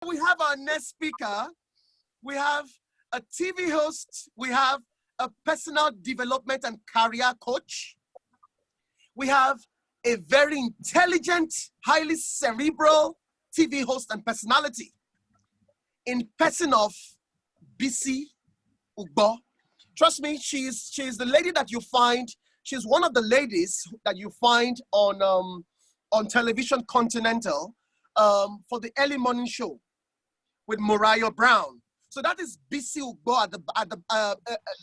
We have our next speaker. We have a TV host. We have a personal development and career coach. We have a very intelligent, highly cerebral TV host and personality in person of BEECEE UGBOH. Trust me, she's the lady that you find. She's one of the ladies that you find on Television Continental for the early morning show with Mariah Brown. So that is BEECEE UGBOH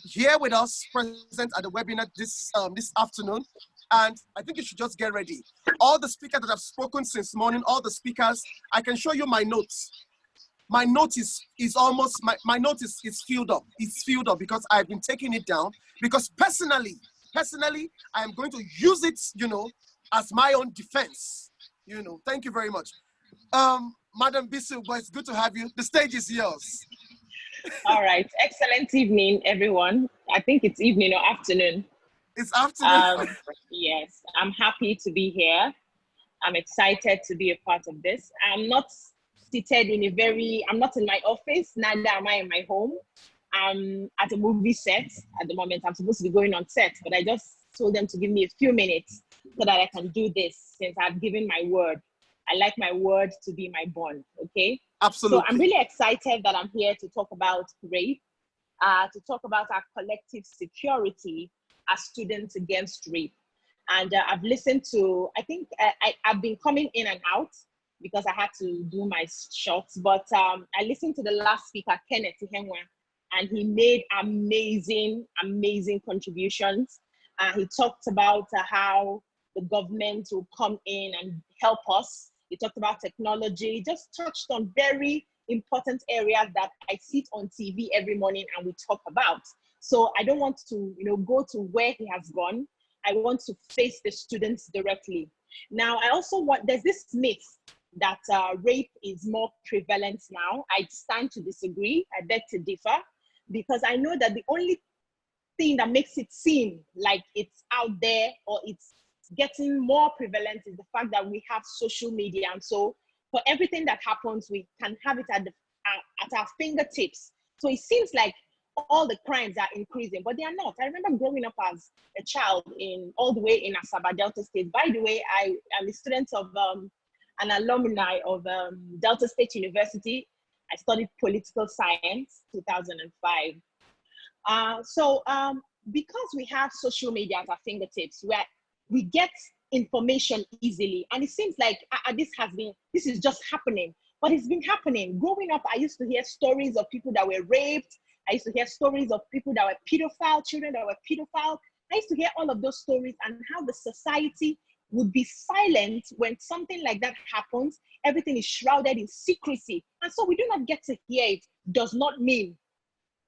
here with us, present at the webinar this afternoon. And I think you should just get ready. All the speakers that have spoken since morning, all the speakers, I can show you my notes. My note is almost, my note is filled up. It's filled up because I've been taking it down. Because personally, I am going to use it, as my own defense. Thank you very much. Madam BEECEE UGBOH, it's good to have you. The stage is yours. All right. Excellent evening, everyone. I think it's evening or afternoon. It's afternoon. Yes, I'm happy to be here. I'm excited to be a part of this. I'm not seated I'm not in my office, neither am I in my home. I'm at a movie set at the moment. I'm supposed to be going on set, but I just told them to give me a few minutes so that I can do this since I've given my word. I like my word to be my bond, okay? Absolutely. So I'm really excited that I'm here to talk about rape, to talk about our collective security as students against rape. And I've listened to, I think I've been coming in and out because I had to do my shots, but I listened to the last speaker, Kenneth Ihemwa, and he made amazing, amazing contributions. He talked about how the government will come in and help us. He talked about technology. He just touched on very important areas that I sit on TV every morning and we talk about. So I don't want to, go to where he has gone. I want to face the students directly. Now, I also there's this myth that rape is more prevalent now. I stand to disagree. I beg to differ, because I know that the only thing that makes it seem like it's out there or it's getting more prevalent is the fact that we have social media. And so for everything that happens, we can have it at our fingertips. So it seems like all the crimes are increasing, but they are not. I remember growing up as a child all the way in Asaba, Delta State. By the way, I am a student of an alumni of Delta State University. I studied political science, 2005. Because we have social media at our fingertips, where we get information easily, and it seems like this is just happening, but it's been happening. Growing up, I used to hear stories of people that were raped. I used to hear stories of people that were pedophile, children that were pedophile. I used to hear all of those stories and how the society would be silent when something like that happens. Everything is shrouded in secrecy. And so we do not get to hear it. Does not mean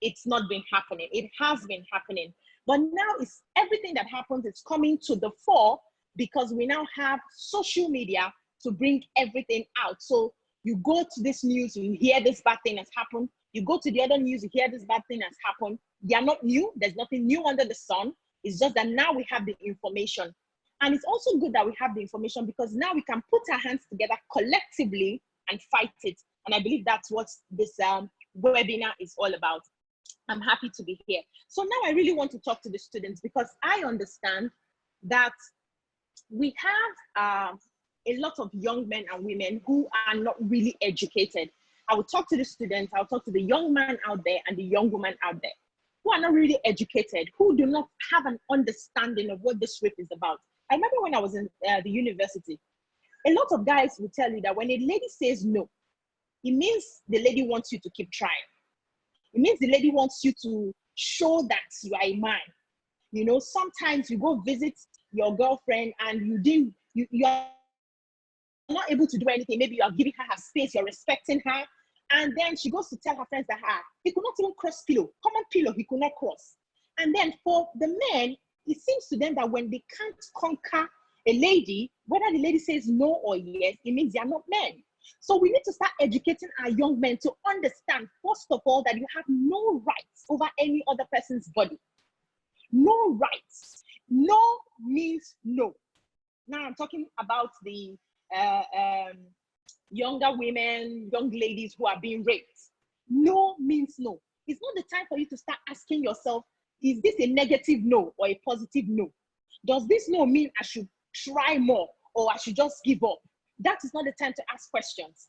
it's not been happening. It has been happening. But now everything that happens is coming to the fore because we now have social media to bring everything out. So you go to this news, you hear this bad thing has happened. You go to the other news, you hear this bad thing has happened. They are not new. There's nothing new under the sun. It's just that now we have the information. And it's also good that we have the information because now we can put our hands together collectively and fight it. And I believe that's what this webinar is all about. I'm happy to be here. So now I really want to talk to the students because I understand that we have a lot of young men and women who are not really educated. I will talk to the students, I'll talk to the young man out there and the young woman out there who are not really educated, who do not have an understanding of what this rape is about. I remember when I was in the university, a lot of guys will tell you that when a lady says no, it means the lady wants you to keep trying. It means the lady wants you to show that you are a man. Sometimes you go visit your girlfriend and you are not able to do anything. Maybe you are giving her space, you're respecting her. And then she goes to tell her friends that he could not even cross pillow, common pillow, he could not cross. And then for the men, it seems to them that when they can't conquer a lady, whether the lady says no or yes, it means they are not men. So we need to start educating our young men to understand, first of all, that you have no rights over any other person's body. No rights. No means no. Now I'm talking about the younger women, young ladies who are being raped. No means no. It's not the time for you to start asking yourself, is this a negative no or a positive no? Does this no mean I should try more or I should just give up? That is not the time to ask questions.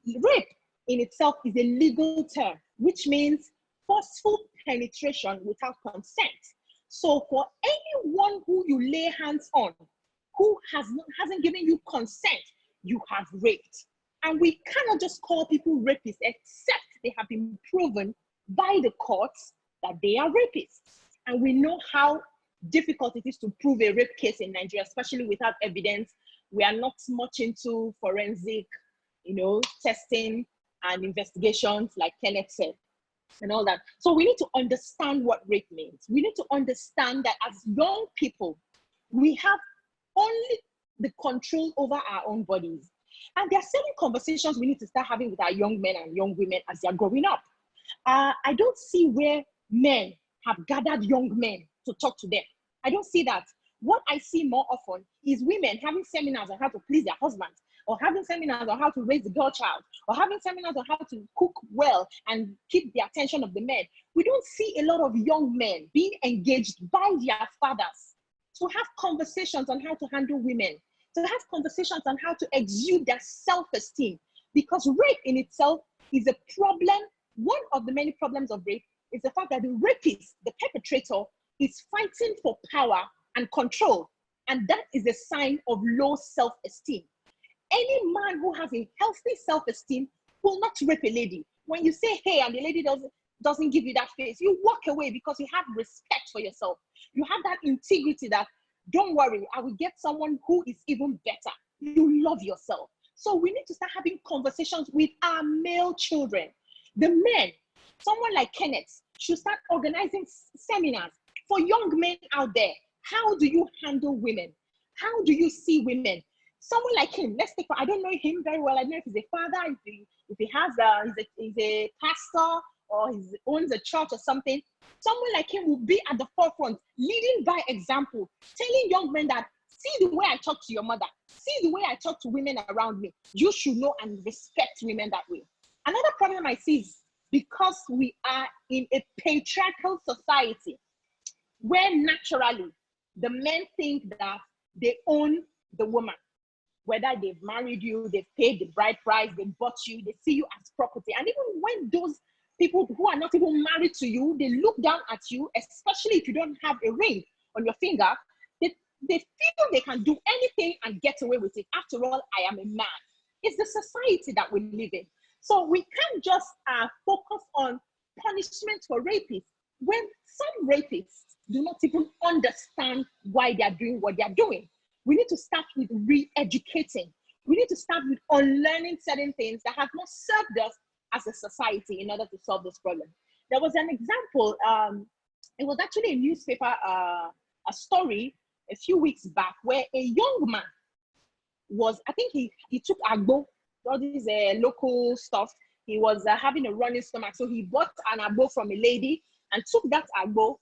Rape in itself is a legal term, which means forceful penetration without consent. So for anyone who you lay hands on, who hasn't given you consent, you have raped. And we cannot just call people rapists except they have been proven by the courts that they are rapists. And we know how difficult it is to prove a rape case in Nigeria, especially without evidence. We are not much into forensic, testing and investigations, like Kenneth said, and all that. So we need to understand what rape means. We need to understand that as young people, we have only the control over our own bodies. And there are certain conversations we need to start having with our young men and young women as they're growing up. I don't see where men have gathered young men to talk to them. I don't see that. What I see more often is women having seminars on how to please their husbands, or having seminars on how to raise the girl child, or having seminars on how to cook well and keep the attention of the men. We don't see a lot of young men being engaged by their fathers to have conversations on how to handle women, to have conversations on how to exude their self-esteem. Because rape in itself is a problem. One of the many problems of rape is the fact that the rapist, the perpetrator, is fighting for power and control. And that is a sign of low self-esteem. Any man who has a healthy self-esteem will not rape a lady. When you say, hey, and the lady doesn't give you that face, you walk away because you have respect for yourself. You have that integrity that, don't worry, I will get someone who is even better. You love yourself. So we need to start having conversations with our male children. The men, someone like Kenneth, should start organizing seminars for young men out there. How do you handle women? How do you see women? Someone like him, I don't know him very well. I don't know if he's a father, if he has he's a pastor, or he owns a church or something. Someone like him will be at the forefront, leading by example, telling young men that, see the way I talk to your mother, see the way I talk to women around me. You should know and respect women that way. Another problem I see is because we are in a patriarchal society where naturally the men think that they own the woman. Whether they've married you, they've paid the bride price, they bought you, they see you as property. And even when those people who are not even married to you, they look down at you, especially if you don't have a ring on your finger, they feel they can do anything and get away with it. After all, I am a man. It's the society that we live in. So we can't just focus on punishment for rapists when some rapists do not even understand why they are doing what they are doing. We need to start with re-educating. We need to start with unlearning certain things that have not served us as a society in order to solve this problem. There was an example, it was actually a newspaper, a story a few weeks back where a young man was, I think he took agbo, all these local stuff. He was having a running stomach. So he bought an agbo from a lady and took that agbo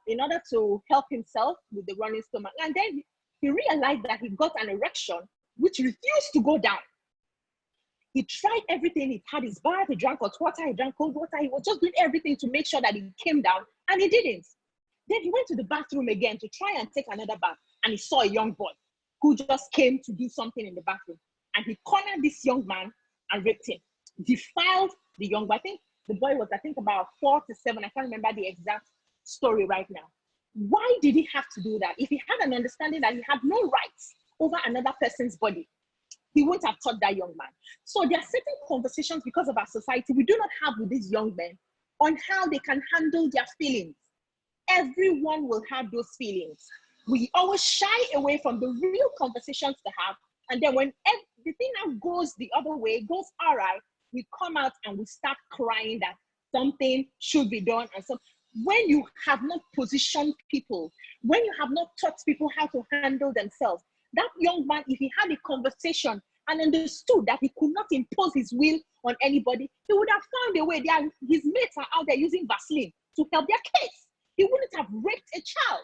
in order to help himself with the running stomach. And then he realized that he got an erection which refused to go down. He tried everything. He had his bath, he drank hot water, he drank cold water. He was just doing everything to make sure that it came down, and it didn't. Then he went to the bathroom again to try and take another bath, and he saw a young boy who just came to do something in the bathroom. And he cornered this young man and raped him, defiled the young boy. I think the boy was, about 4 to 7. I can't remember the exact story right now. Why did he have to do that? If he had an understanding that he had no rights over another person's body, he wouldn't have taught that young man. So there are certain conversations because of our society we do not have with these young men on how they can handle their feelings. Everyone will have those feelings. We always shy away from the real conversations to have. And then when the thing now goes the other way, goes awry, we come out and we start crying that something should be done. And so when you have not positioned people, when you have not taught people how to handle themselves, that young man, if he had a conversation and understood that he could not impose his will on anybody, he would have found a way. His mates are out there using Vaseline to help their case. He wouldn't have raped a child.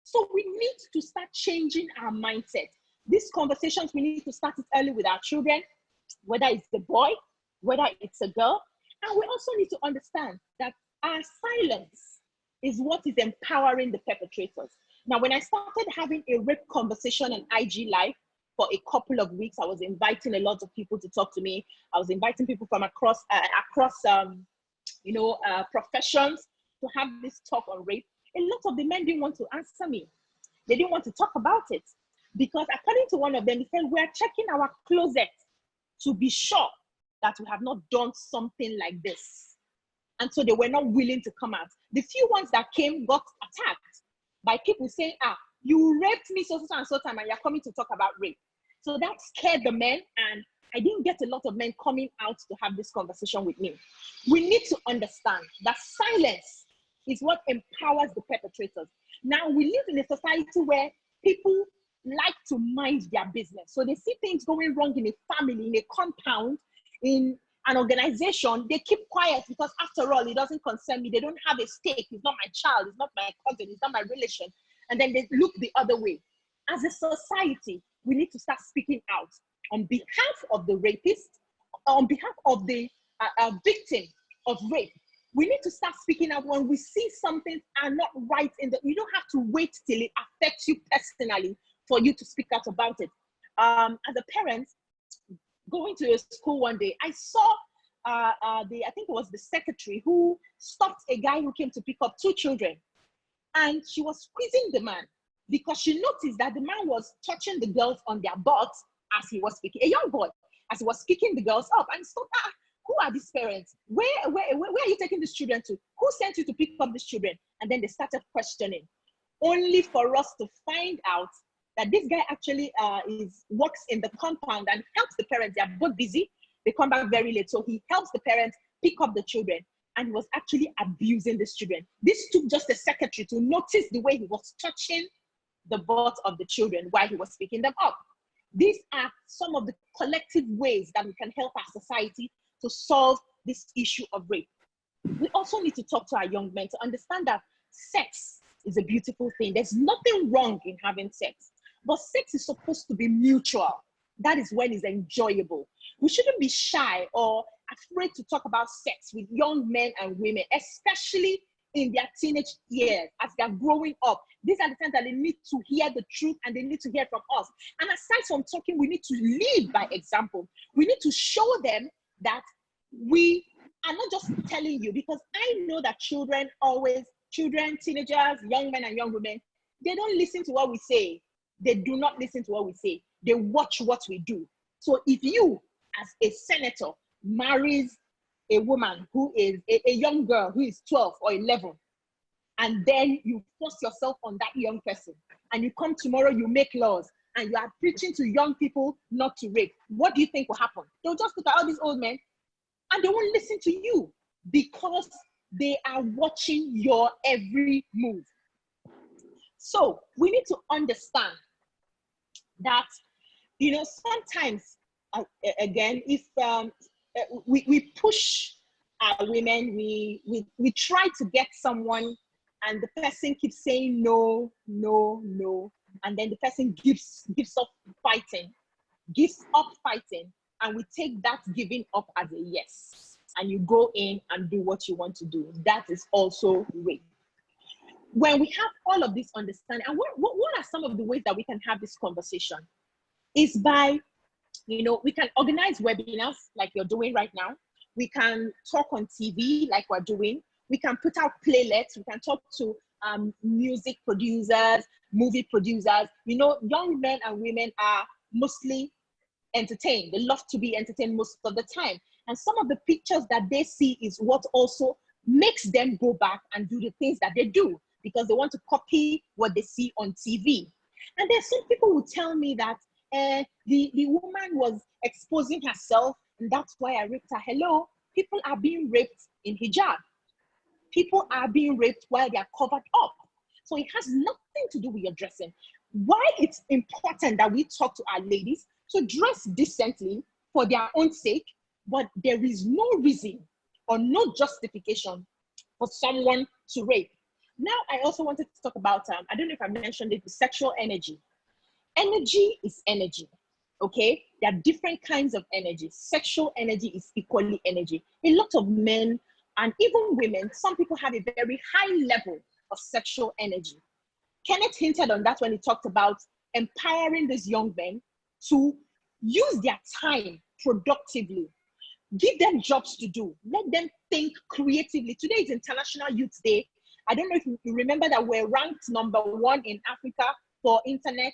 So we need to start changing our mindset. These conversations, we need to start it early with our children, whether it's the boy, whether it's a girl. And we also need to understand that our silence is what is empowering the perpetrators. Now, when I started having a rape conversation on IG Live for a couple of weeks, I was inviting a lot of people to talk to me. I was inviting people from across professions to have this talk on rape. A lot of the men didn't want to answer me. They didn't want to talk about it because, according to one of them, he said, we are checking our closet to be sure that we have not done something like this. And so they were not willing to come out. The few ones that came got attacked by people saying, you raped me so and so time and you're coming to talk about rape. So that scared the men, and I didn't get a lot of men coming out to have this conversation with me. We need to understand that silence is what empowers the perpetrators. Now, we live in a society where people like to mind their business. So they see things going wrong in a family, in a compound, in an organization, they keep quiet because, after all, it doesn't concern me. They don't have a stake. It's not my child. It's not my cousin. It's not my relation. And then they look the other way. As a society, we need to start speaking out on behalf of the rapist, on behalf of the victim of rape. We need to start speaking out when we see something are not right in the. You don't have to wait till it affects you personally for you to speak out about it. As a parent, going to a school one day, I saw I think it was the secretary who stopped a guy who came to pick up 2 children, and she was squeezing the man because she noticed that the man was touching the girls on their butts as he was speaking, a young boy, as he was picking the girls up. And so, who are these parents? Where are you taking these children to? Who sent you to pick up these children? And then they started questioning, only for us to find out that this guy actually works in the compound and helps the parents. They are both busy. They come back very late. So he helps the parents pick up the children, and he was actually abusing these children. This took just a secretary to notice the way he was touching the butt of the children while he was picking them up. These are some of the collective ways that we can help our society to solve this issue of rape. We also need to talk to our young men to understand that sex is a beautiful thing. There's nothing wrong in having sex, but sex is supposed to be mutual. That is when it's enjoyable. We shouldn't be shy or afraid to talk about sex with young men and women, especially in their teenage years as they're growing up. These are the times that they need to hear the truth and they need to hear from us. And aside from talking, we need to lead by example. We need to show them that we are not just telling you, because I know that children, teenagers, young men and young women, they don't listen to what we say. They do not listen to what we say. They watch what we do. So if you, as a senator, marries a woman who is a young girl who is 12 or 11, and then you force yourself on that young person, and you come tomorrow, you make laws, and you are preaching to young people not to rape, what do you think will happen? They'll just look at all these old men, and they won't listen to you because they are watching your every move. So we need to understand that, sometimes, again, if we push our women, we try to get someone, and the person keeps saying no, no, no, and then the person gives up fighting, and we take that giving up as a yes, and you go in and do what you want to do. That is also rape. When we have all of this understanding, and what are some of the ways that we can have this conversation? Is by, we can organize webinars like you're doing right now. We can talk on TV like we're doing. We can put out playlists. We can talk to music producers, movie producers. Young men and women are mostly entertained. They love to be entertained most of the time. And some of the pictures that they see is what also makes them go back and do the things that they do, because they want to copy what they see on TV. And there's some people who tell me that the woman was exposing herself, and that's why I raped her. Hello, people are being raped in hijab. People are being raped while they are covered up. So it has nothing to do with your dressing. Why it's important that we talk to our ladies to dress decently for their own sake, but there is no reason or no justification for someone to rape. Now, I also wanted to talk about, I don't know if I mentioned it, the sexual energy. Energy is energy, okay? There are different kinds of energy. Sexual energy is equally energy. A lot of men and even women, some people have a very high level of sexual energy. Kenneth hinted on that when he talked about empowering these young men to use their time productively. Give them jobs to do. Let them think creatively. Today is International Youth Day. I don't know if you remember that we're ranked #1 in Africa for internet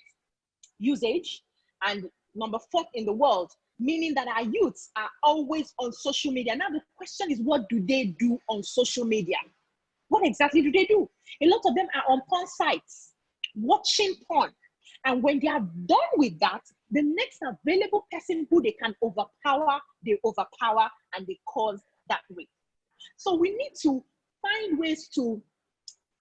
usage and #4 in the world, meaning that our youths are always on social media. Now the question is, what do they do on social media? What exactly do they do? A lot of them are on porn sites, watching porn. And when they are done with that, the next available person who they can overpower, they overpower and they cause that rape. So we need to find ways to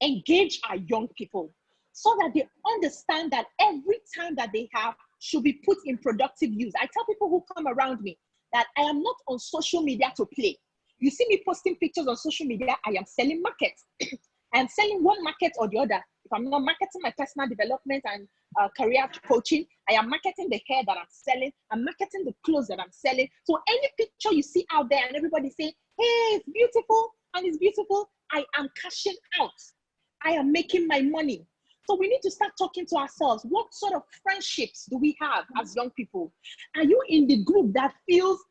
engage our young people so that they understand that every time that they have should be put in productive use. I tell people who come around me that I am not on social media to play. You see me posting pictures on social media, I am selling markets. I am selling one market or the other. If I'm not marketing my personal development and career coaching, I am marketing the hair that I'm selling. I'm marketing the clothes that I'm selling. So any picture you see out there and everybody say, hey, it's beautiful and it's beautiful, I am cashing out. I am making my money. So we need to start talking to ourselves. What sort of friendships do we have as young people? Are you in the group that feels,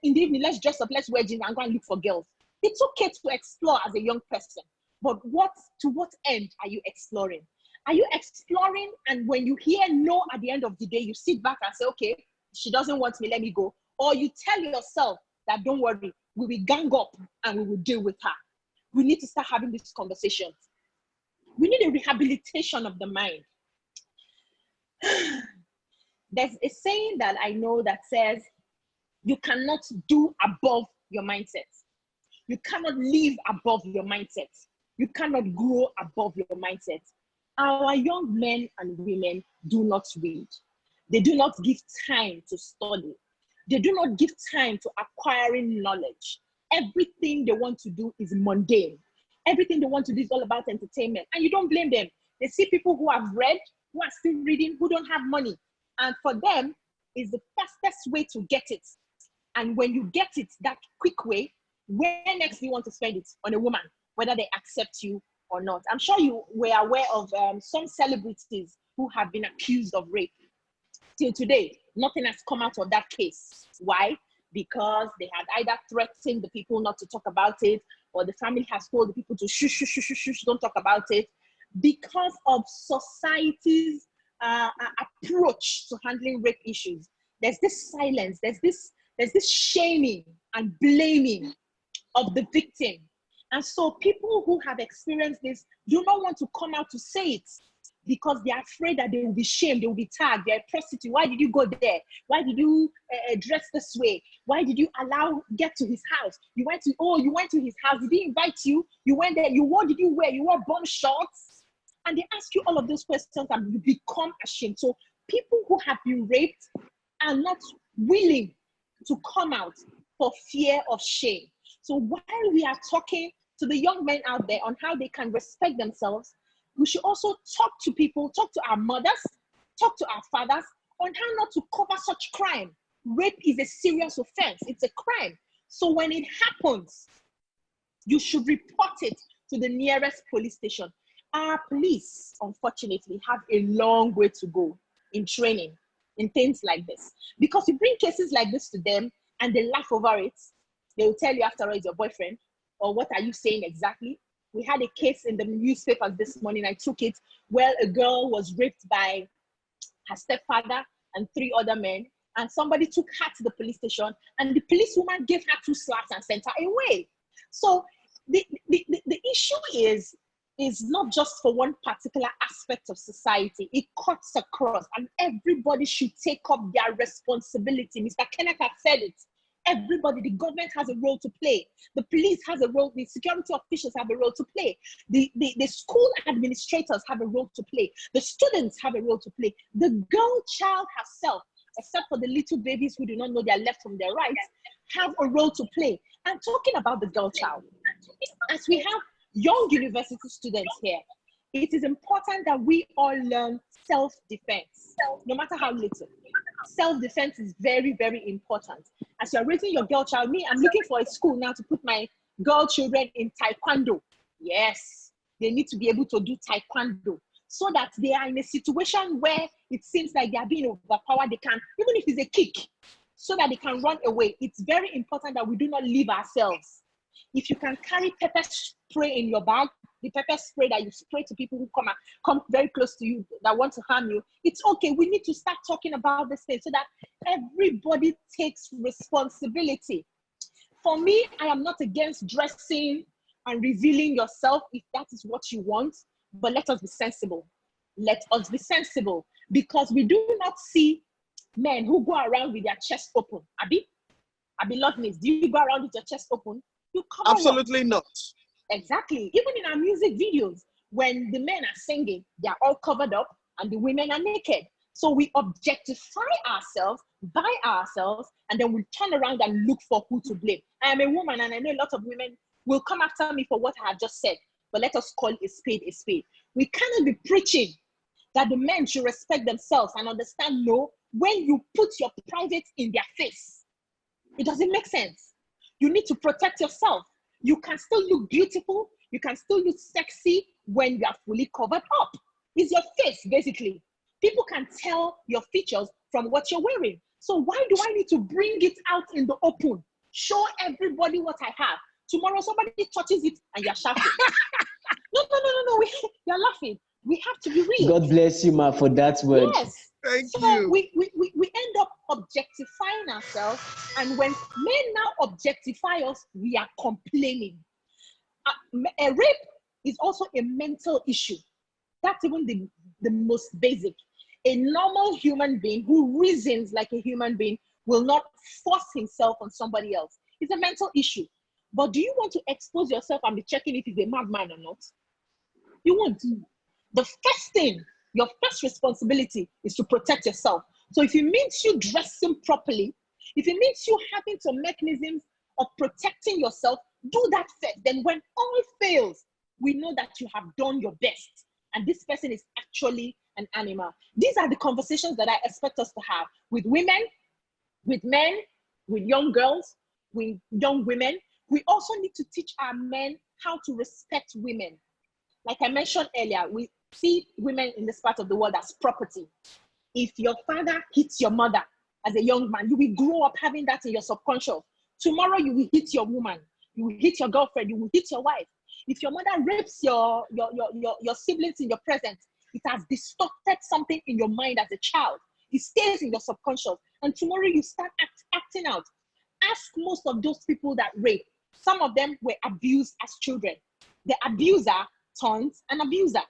in the evening, let's dress up, let's wear jeans and go and look for girls? It's okay to explore as a young person, but to what end are you exploring? Are you exploring and when you hear no at the end of the day, you sit back and say, okay, she doesn't want me, let me go. Or you tell yourself that don't worry, we will gang up and we will deal with her. We need to start having these conversations. We need a rehabilitation of the mind. There's a saying that I know that says, you cannot do above your mindset. You cannot live above your mindset. You cannot grow above your mindset. Our young men and women do not read. They do not give time to study. They do not give time to acquiring knowledge. Everything they want to do is mundane. Everything they want to do is all about entertainment. And you don't blame them. They see people who have read, who are still reading, who don't have money. And for them, it's the fastest way to get it. And when you get it that quick way, where next do you want to spend it? On a woman, whether they accept you or not. I'm sure you were aware of some celebrities who have been accused of rape. Till today, nothing has come out of that case. Why? Because they had either threatened the people not to talk about it, or the family has told the people to shush, shush, shush, shush, don't talk about it, because of society's approach to handling rape issues. There's this silence, there's this shaming and blaming of the victim. And so people who have experienced this do not want to come out to say it because they are afraid that they will be shamed, they will be tagged, they're a prostitute. Why did you go there? Why did you dress this way? Why did you get to his house? You went to his house, did he invite you? You went there, what did you wear? You wore bomb shorts? And they ask you all of those questions and you become ashamed. So people who have been raped are not willing to come out for fear of shame. So while we are talking to the young men out there on how they can respect themselves, we should also talk to people, talk to our mothers, talk to our fathers on how not to cover such crime. Rape is a serious offense. It's a crime. So when it happens, you should report it to the nearest police station. Our police, unfortunately, have a long way to go in training in things like this. Because you bring cases like this to them and they laugh over it, they will tell you after all it's your boyfriend, or what are you saying exactly? We had a case in the newspapers this morning, I took it, where a girl was raped by her stepfather and 3 other men, and somebody took her to the police station, and the policewoman gave her 2 slaps and sent her away. So the issue is not just for one particular aspect of society, it cuts across, and everybody should take up their responsibility. Mr. Kenneth has said it. Everybody, the government has a role to play. The police has a role, the security officials have a role to play. The school administrators have a role to play. The students have a role to play. The girl child herself, except for the little babies who do not know their left from their right, have a role to play. And talking about the girl child, as we have young university students here, it is important that we all learn self-defense, no matter how little. Self-defense is very, very important. As you're raising your girl child, I'm looking for a school now to put my girl children in taekwondo. Yes, they need to be able to do taekwondo so that they are in a situation where it seems like they are being overpowered. They can, even if it's a kick, so that they can run away. It's very important that we do not leave ourselves. If you can carry pepper spray in your bag, the pepper spray that you spray to people who come very close to you that want to harm you, it's okay. We need to start talking about this thing so that everybody takes responsibility. For me, I am not against dressing and revealing yourself if that is what you want, but let us be sensible. Let us be sensible, because we do not see men who go around with their chest open. Abi Loveness, do you go around with your chest open? You cover Absolutely up. not. Exactly. Even in our music videos, when the men are singing, they are all covered up and the women are naked. So we objectify ourselves, by ourselves, and then we turn around and look for who to blame. I am a woman, and I know a lot of women will come after me for what I have just said, but let us call a spade a spade. We cannot be preaching that the men should respect themselves and understand, no, when you put your private in their face, it doesn't make sense. You need to protect yourself. You can still look beautiful. You can still look sexy when you are fully covered up. It's your face, basically. People can tell your features from what you're wearing. So why do I need to bring it out in the open? Show everybody what I have. Tomorrow somebody touches it and you're shouting. No. You're laughing. We have to be real. God bless you, ma, for that word. Yes. Thank so you. We end up objectifying ourselves, and when men now objectify us, we are complaining. A rape is also a mental issue. That's even the most basic. A normal human being who reasons like a human being will not force himself on somebody else. It's a mental issue. But do you want to expose yourself and be checking if he's a madman or not? You won't. The first thing, your first responsibility is to protect yourself. So if it means you dressing properly, if it means you having some mechanisms of protecting yourself, do that first. Then when all fails, we know that you have done your best. And this person is actually an animal. These are the conversations that I expect us to have with women, with men, with young girls, with young women. We also need to teach our men how to respect women. Like I mentioned earlier, we see women in this part of the world as property. If your father hits your mother as a young man, you will grow up having that in your subconscious. Tomorrow you will hit your woman, you will hit your girlfriend, you will hit your wife. If your mother rapes your siblings in your presence, it has distorted something in your mind as a child. It stays in your subconscious. And tomorrow you start acting out. Ask most of those people that rape. Some of them were abused as children. The abuser turns an abuser.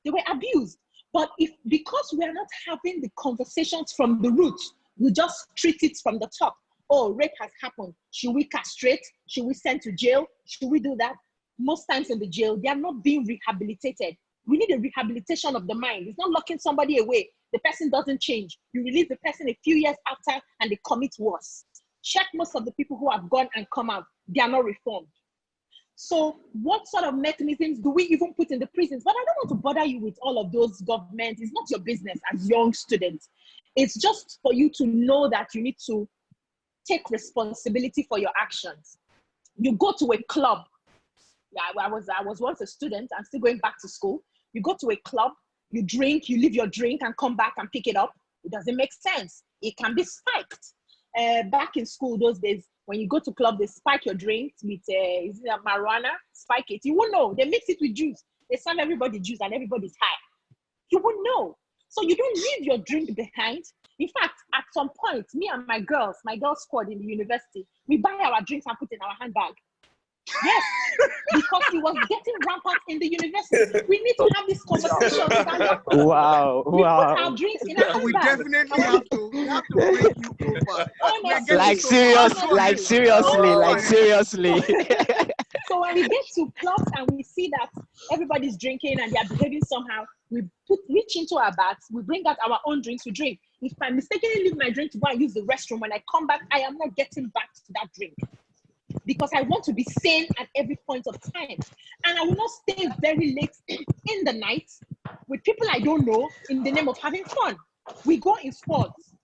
They were abused. But because we are not having the conversations from the root, we just treat it from the top. Oh, rape has happened. Should we castrate? Should we send to jail? Should we do that? Most times in the jail, they are not being rehabilitated. We need a rehabilitation of the mind. It's not locking somebody away. The person doesn't change. You release the person a few years after and they commit worse. Check most of the people who have gone and come out. They are not reformed. So what sort of mechanisms do we even put in the prisons? But I don't want to bother you with all of those governments. It's not your business as young students. It's just for you to know that you need to take responsibility for your actions. You go to a club. Yeah, I was once a student. I'm still going back to school. You go to a club, you drink, you leave your drink and come back and pick it up. It doesn't make sense. It can be spiked. Back in school those days, when you go to club, they spike your drinks with is it a marijuana? Spike it. You won't know. They mix it with juice. They serve everybody juice and everybody's high. You won't know. So you don't leave your drink behind. In fact, at some point, me and my girl squad in the university, we buy our drinks and put in our handbag. Yes, because it was getting rampant in the university. We need to have this conversation with our young people. Wow, We wow. put our drinks in our handbag. We definitely have to bring you over. Honestly, Like seriously. So when we get to clubs and we see that everybody's drinking and they're behaving somehow, we reach into our bags, we bring out our own drinks, we drink. If I mistakenly leave my drink to go and use the restroom, when I come back, I am not getting back to that drink. because I want to be sane at every point of time. And I will not stay very late in the night with people I don't know in the name of having fun. We go in sports.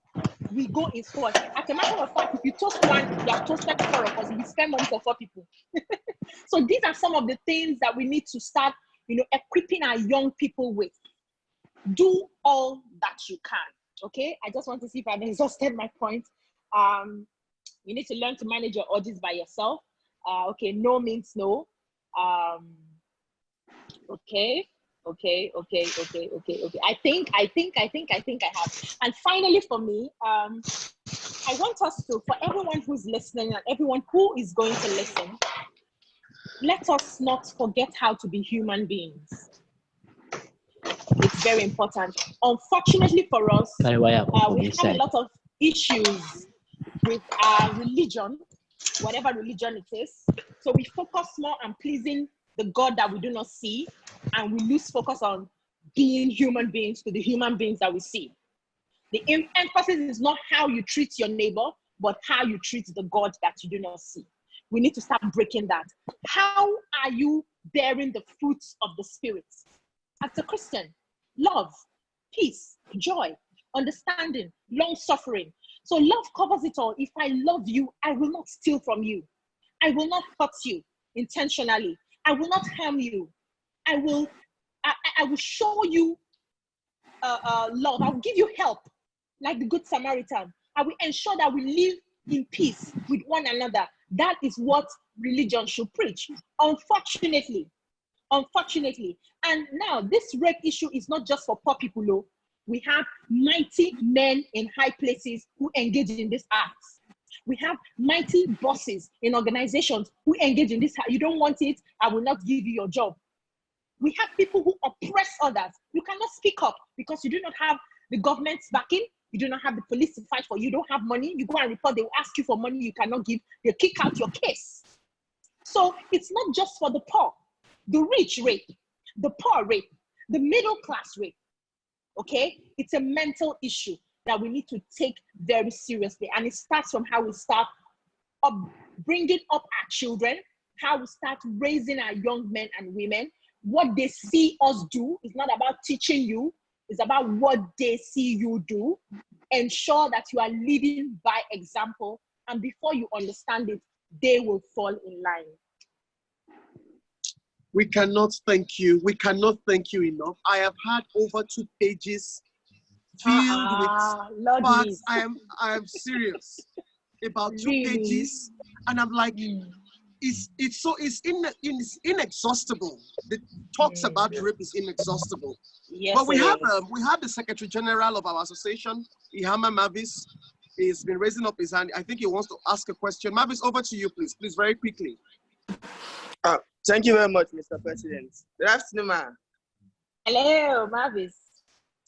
We go in sports. As a matter of fact, if you toast one, you have toasted 4 of us. We spend money for 4 people. So these are some of the things that we need to start, equipping our young people with. Do all that you can. Okay, I just want to see if I've exhausted my point. You need to learn to manage your urges by yourself. Okay, no means no. Okay. I think I have. And finally, for me, I want us to, for everyone who's listening and everyone who is going to listen, let us not forget how to be human beings. It's very important. Unfortunately for us, we have a lot of issues with our religion, whatever religion it is. So we focus more on pleasing the God that we do not see, and we lose focus on being human beings to the human beings that we see. The emphasis is not how you treat your neighbor, but how you treat the God that you do not see. We need to start breaking that. How are you bearing the fruits of the Spirit? As a Christian, love, peace, joy, understanding, long-suffering. So love covers it all. If I love you, I will not steal from you. I will not hurt you intentionally. I will not harm you. I will show you love. I will give you help, like the Good Samaritan. I will ensure that we live in peace with one another. That is what religion should preach. Unfortunately. And now this rape issue is not just for poor people, though. We have mighty men in high places who engage in these acts. We have mighty bosses in organizations who engage in this. You don't want it, I will not give you your job. We have people who oppress others. You cannot speak up because you do not have the government's backing. You do not have the police to fight for you. You don't have money. You go and report, they will ask you for money you cannot give. They'll kick out your case. So it's not just for the poor. The rich rape, the poor rape, the middle class rape. Okay? It's a mental issue that we need to take very seriously. And it starts from how we start bringing up our children, how we start raising our young men and women. What they see us do is not about teaching you, it's about what they see you do. Ensure that you are living by example, and before you understand it, they will fall in line. We cannot thank you. We cannot thank you enough. I have had over 2 pages filled with facts. I am serious about 2 pages, and I'm like, it's inexhaustible. The talks about rape is inexhaustible. Yes, but we have the Secretary General of our association, Ihama Mavis. He's been raising up his hand. I think he wants to ask a question. Mavis, over to you, please, very quickly. Thank you very much, Mr. President. Good afternoon, ma. Hello, Mavis.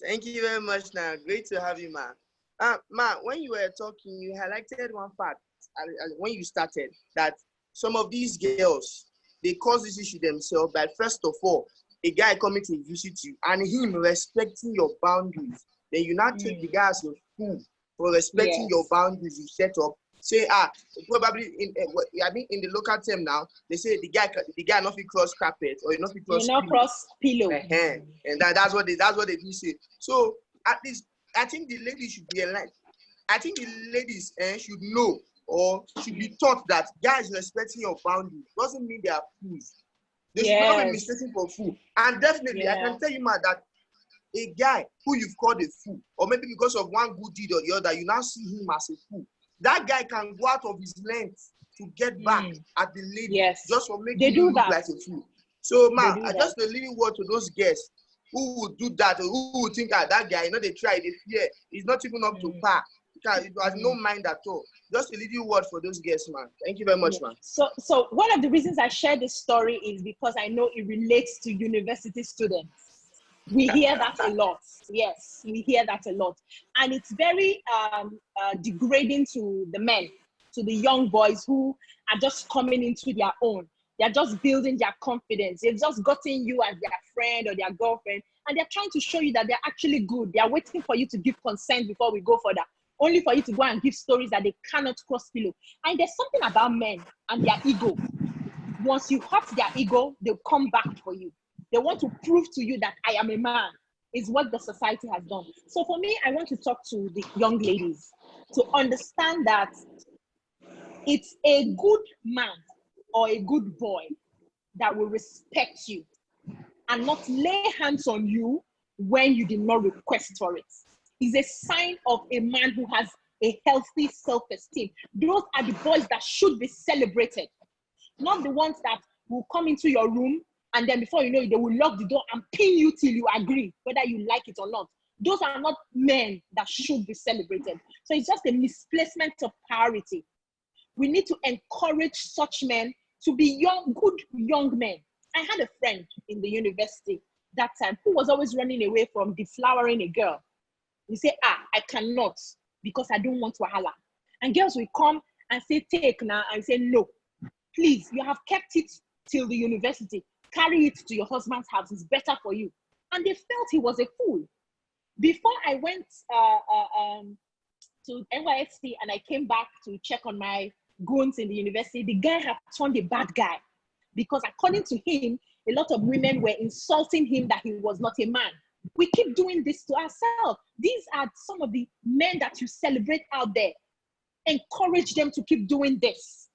Thank you very much, now. Great to have you, ma. Ma, when you were talking, you highlighted one fact when you started, that some of these girls, they cause this issue themselves by, first of all, a guy coming to visit you and him respecting your boundaries. Then you now take the guy as a fool for respecting your boundaries you set up. Say, probably in the local term now, they say the guy not fit cross carpet or not fit cross pillow. And that's what they do say. So at least I think the ladies should be aligned. I think the ladies should know or should be taught that guys respecting your boundaries doesn't mean they are fools. They should not be mistaken for fool. And definitely, I can tell you, man, that a guy who you've called a fool, or maybe because of one good deed or the other, you now see him as a fool. That guy can go out of his length to get back at the lady just for making you look like a fool. So, man, just a little word to those guests who would do that, or who would think that guy, they try, they fear. He's not even up to par. He has no mind at all. Just a little word for those guests, man. Thank you very much, man. So one of the reasons I share this story is because I know it relates to university students. We hear that a lot. Yes, we hear that a lot. And it's very degrading to the men, to the young boys who are just coming into their own. They're just building their confidence. They've just gotten you as their friend or their girlfriend, and they're trying to show you that they're actually good. They're waiting for you to give consent before we go further. only for you to go and give stories that they cannot cross below. And there's something about men and their ego. Once you hurt their ego, they'll come back for you. They want to prove to you that I am a man, is what the society has done. So for me, I want to talk to the young ladies to understand that it's a good man or a good boy that will respect you and not lay hands on you when you did not request for it. It's a sign of a man who has a healthy self-esteem. Those are the boys that should be celebrated, not the ones that will come into your room and then before you know it, they will lock the door and pin you till you agree, whether you like it or not. Those are not men that should be celebrated. So it's just a misplacement of priority. We need to encourage such men to be young, good young men. I had a friend in the university that time who was always running away from deflowering a girl. He say, I cannot because I don't want wahala. And girls will come and say, take now, and say, no, please, you have kept it till the university. Carry it to your husband's house, it's better for you. And they felt he was a fool. Before I went to NYSC and I came back to check on my goons in the university, the guy had turned a bad guy because according to him, a lot of women were insulting him that he was not a man. We keep doing this to ourselves. These are some of the men that you celebrate out there. Encourage them to keep doing this.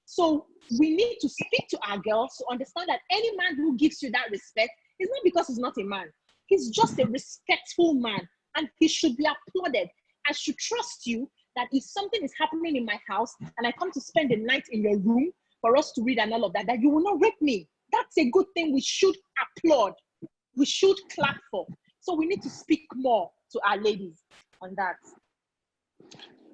So we need to speak to our girls to understand that any man who gives you that respect is not because he's not a man. He's just a respectful man and he should be applauded. I should trust you that if something is happening in my house and I come to spend the night in your room for us to read and all of that, that you will not rape me. That's a good thing we should applaud. We should clap for. So we need to speak more to our ladies on that.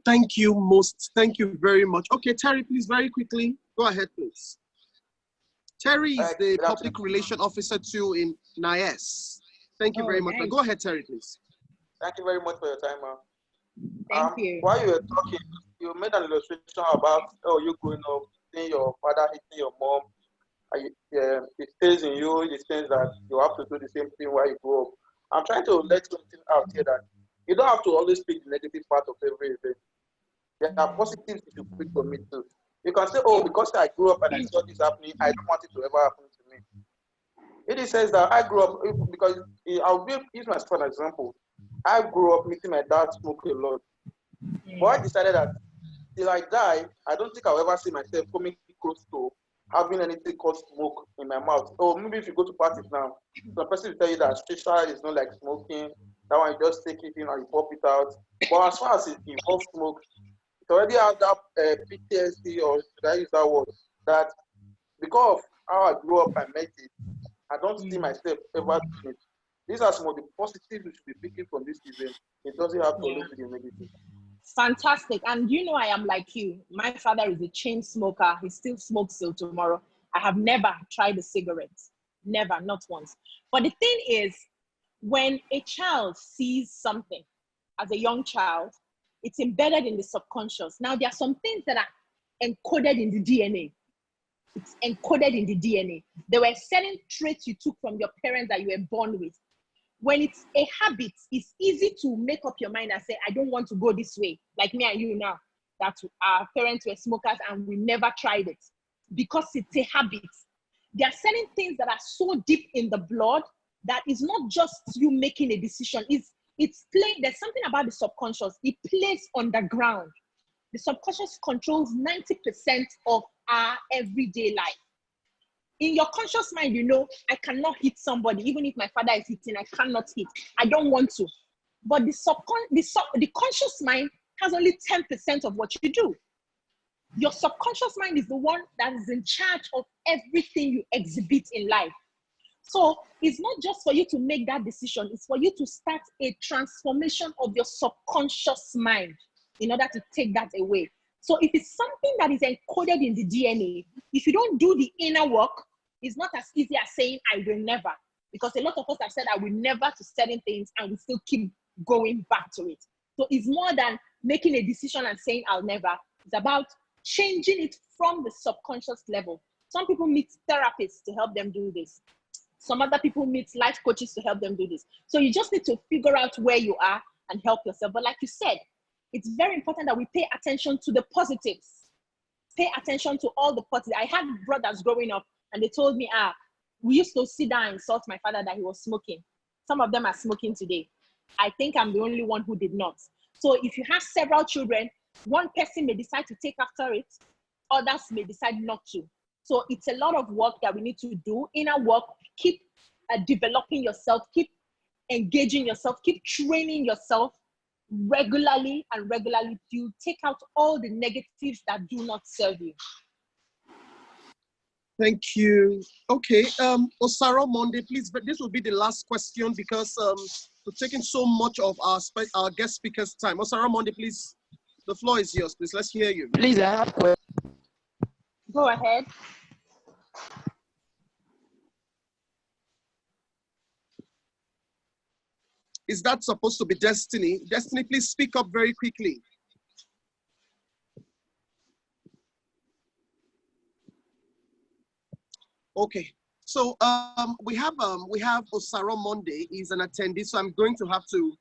Thank you very much. Okay, Terry, please, very quickly, go ahead, please. Terry is the public relation officer too in NAESS. Thank you very much. Nice. Go ahead, Terry, please. Thank you very much for your time, ma'am. Thank you. While you were talking, you made an illustration about, you growing up, seeing your father hitting your mom. It stays in you in the sense that you have to do the same thing while you grow up. I'm trying to let something out here that you don't have to always pick the negative part of every event. There are positives you should pick from it too. You can say, because I grew up and I saw this happening, I don't want it to ever happen to me. It says that I grew up, because I'll use my son as an example. I grew up meeting my dad smoke a lot. But I decided that till I die, I don't think I'll ever see myself coming close to having anything called smoke in my mouth. Maybe if you go to parties now, some person will tell you that shisha is not like smoking. That one you just take it in and you pop it out. But as far as it involves smoke, it already has that PTSD, or should I use that word? That because of how I grew up and met it, I don't see myself ever doing it. These are some of the positives we should be picking from this event. It doesn't have to always be the negative. Fantastic. And you know, I am like you. My father is a chain smoker. He still smokes till tomorrow. I have never tried a cigarette. Never, not once. But the thing is, when a child sees something as a young child, it's embedded in the subconscious. Now, there are some things that are encoded in the DNA. It's encoded in the DNA. There were certain traits you took from your parents that you were born with. When it's a habit, it's easy to make up your mind and say, I don't want to go this way. Like me and you now, that our parents were smokers and we never tried it because it's a habit. There are certain things that are so deep in the blood that is not just you making a decision. It's playing. There's something about the subconscious. It plays underground. The subconscious controls 90% of our everyday life. In your conscious mind, you know, I cannot hit somebody. Even if my father is hitting, I cannot hit. I don't want to. But the conscious mind has only 10% of what you do. Your subconscious mind is the one that is in charge of everything you exhibit in life. So it's not just for you to make that decision. It's for you to start a transformation of your subconscious mind in order to take that away. So if it's something that is encoded in the DNA, if you don't do the inner work, it's not as easy as saying, I will never. Because a lot of us have said, I will never to certain things, and we still keep going back to it. So it's more than making a decision and saying, I'll never. It's about changing it from the subconscious level. Some people meet therapists to help them do this. Some other people meet life coaches to help them do this. So you just need to figure out where you are and help yourself. But like you said, it's very important that we pay attention to the positives. Pay attention to all the positives. I had brothers growing up and they told me, we used to sit down and insult my father that he was smoking. Some of them are smoking today. I think I'm the only one who did not. So if you have several children, one person may decide to take after it, others may decide not to. So it's a lot of work that we need to do. Inner work, keep developing yourself, keep engaging yourself, keep training yourself regularly and regularly to take out all the negatives that do not serve you. Thank you. Okay, Osaro Monday, please, but this will be the last question because we're taking so much of our guest speakers' time. Osaro Monday, please, the floor is yours, please. Let's hear you. Please, I have questions. Go ahead. Is that supposed to be Destiny? Destiny, please speak up very quickly. Okay, so we have Osaro Monday. He's an attendee, so I'm going to have to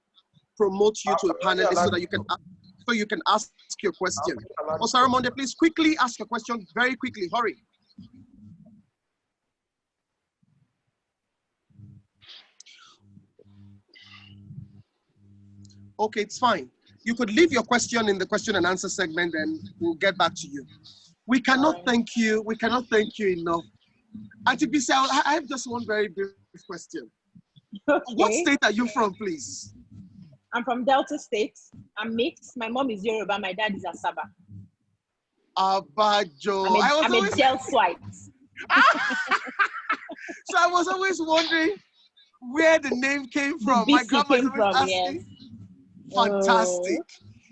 promote you to a panelist so that you can ask your question. Osaro Monday, please quickly ask your question very quickly. Hurry. Okay, it's fine. You could leave your question in the question and answer segment, and we'll get back to you. We cannot thank you. We cannot thank you enough. BEECEE, I have just one very brief question. Okay. What state are you from, please? I'm from Delta State. I'm mixed. My mom is Yoruba. My dad is Asaba. Abajo. I'm a Del Swite. So I was always wondering where the name came from. My grandma came from, asking. Yes. Fantastic.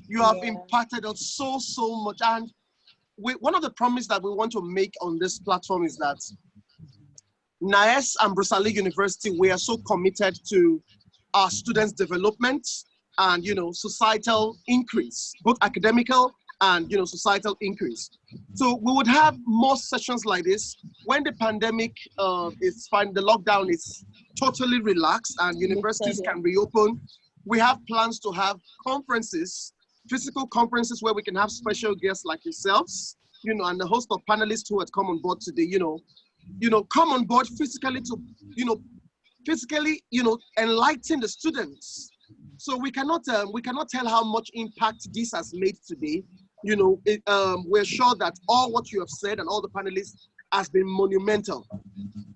You have imparted us so much. And one of the promises that we want to make on this platform is that NAESS and Brusali University, we are so committed to our students' development and, societal increase, both academical and, societal increase. So we would have more sessions like this when the pandemic is fine, the lockdown is totally relaxed and universities can reopen. We have plans to have conferences, physical conferences where we can have special guests like yourselves, and the host of panelists who had come on board today, come on board physically to, enlighten the students. So we cannot tell how much impact this has made today. We're sure that all what you have said and all the panelists has been monumental.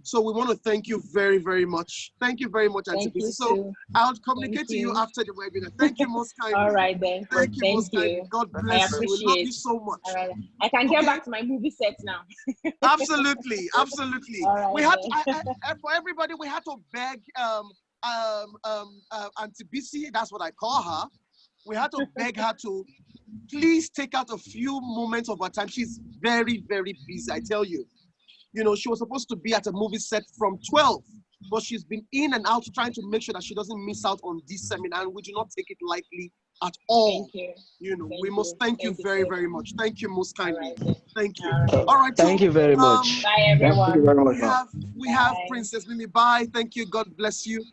So we want to thank you very, very much. Thank you very much, Auntie BEECEE. So I'll communicate to you after the webinar. Thank you most kindly. All right then. Thank you most kindly. God bless you. We love you so much. All right. I can get back to my movie set now. Absolutely, absolutely. All right, we had for everybody. We had to beg Auntie BEECEE. That's what I call her. We had to beg her to please take out a few moments of her time. She's very, very busy. I tell you. She was supposed to be at a movie set from 12, but she's been in and out trying to make sure that she doesn't miss out on this seminar, and we do not take it lightly at all. Thank you. We must thank you very, very much. Thank you most kindly. Thank you. All right. Thank you very much. Bye, everyone. Thank you very much. We have Princess Mimi. Bye. Thank you. God bless you.